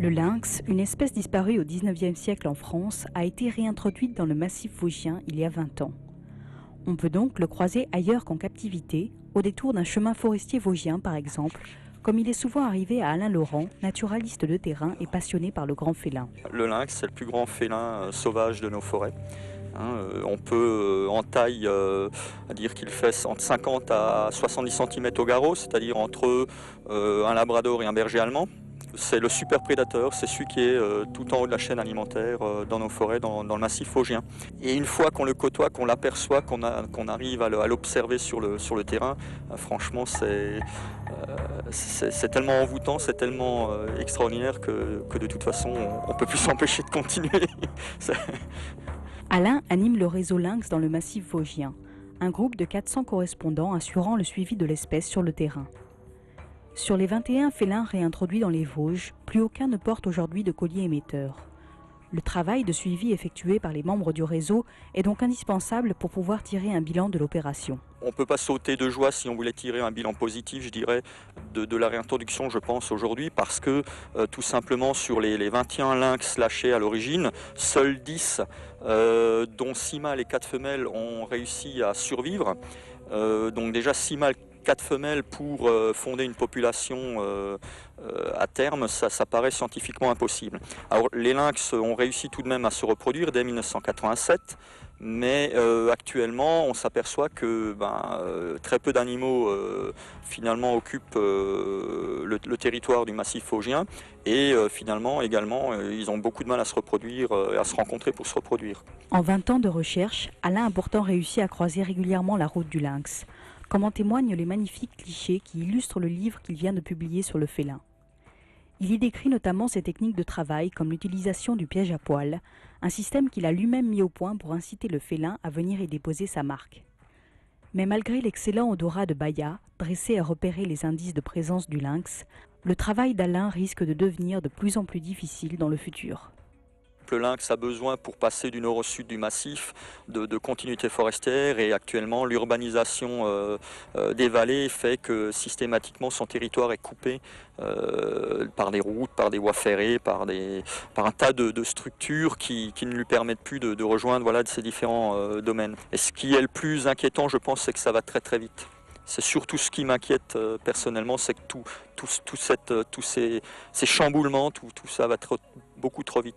Le lynx, une espèce disparue au XIXe siècle en France, a été réintroduite dans le massif vosgien il y a 20 ans. On peut donc le croiser ailleurs qu'en captivité, au détour d'un chemin forestier vosgien par exemple, comme il est souvent arrivé à Alain Laurent, naturaliste de terrain et passionné par le grand félin. Le lynx, c'est le plus grand félin sauvage de nos forêts. On peut en taille dire qu'il fait entre 50 à 70 cm au garrot, c'est-à-dire entre un labrador et un berger allemand. C'est le super prédateur, c'est celui qui est tout en haut de la chaîne alimentaire dans nos forêts, dans le massif vosgien. Et une fois qu'on le côtoie, qu'on l'aperçoit, qu'on arrive à l'observer sur le terrain, franchement c'est tellement envoûtant, c'est tellement extraordinaire que de toute façon on ne peut plus s'empêcher de continuer. Alain anime le réseau Lynx dans le massif vosgien, un groupe de 400 correspondants assurant le suivi de l'espèce sur le terrain. Sur les 21 félins réintroduits dans les Vosges, plus aucun ne porte aujourd'hui de collier émetteur. Le travail de suivi effectué par les membres du réseau est donc indispensable pour pouvoir tirer un bilan de l'opération. On ne peut pas sauter de joie si on voulait tirer un bilan positif, je dirais, de la réintroduction, je pense, aujourd'hui, parce que tout simplement sur les 21 lynx lâchés à l'origine, seuls 10, dont 6 mâles et 4 femelles, ont réussi à survivre. Donc déjà 6 mâles, 4 femelles pour fonder une population à terme, ça paraît scientifiquement impossible. Alors les lynx ont réussi tout de même à se reproduire dès 1987, mais actuellement on s'aperçoit que très peu d'animaux finalement occupent le territoire du massif vosgien et finalement également ils ont beaucoup de mal à se reproduire, à se rencontrer pour se reproduire. En 20 ans de recherche, Alain a pourtant réussi à croiser régulièrement la route du lynx, comme en témoignent les magnifiques clichés qui illustrent le livre qu'il vient de publier sur le félin. Il y décrit notamment ses techniques de travail comme l'utilisation du piège à poils, un système qu'il a lui-même mis au point pour inciter le félin à venir y déposer sa marque. Mais malgré l'excellent odorat de Baya, dressé à repérer les indices de présence du lynx, le travail d'Alain risque de devenir de plus en plus difficile dans le futur. Le lynx a besoin, pour passer du nord au sud du massif, de continuité forestière, et actuellement l'urbanisation des vallées fait que systématiquement son territoire est coupé par des routes, par des voies ferrées, par un tas de structures qui ne lui permettent plus de rejoindre ces différents domaines. Et ce qui est le plus inquiétant, je pense, c'est que ça va très très vite. C'est surtout ce qui m'inquiète personnellement, c'est que tous ces chamboulements, tout ça va beaucoup trop vite.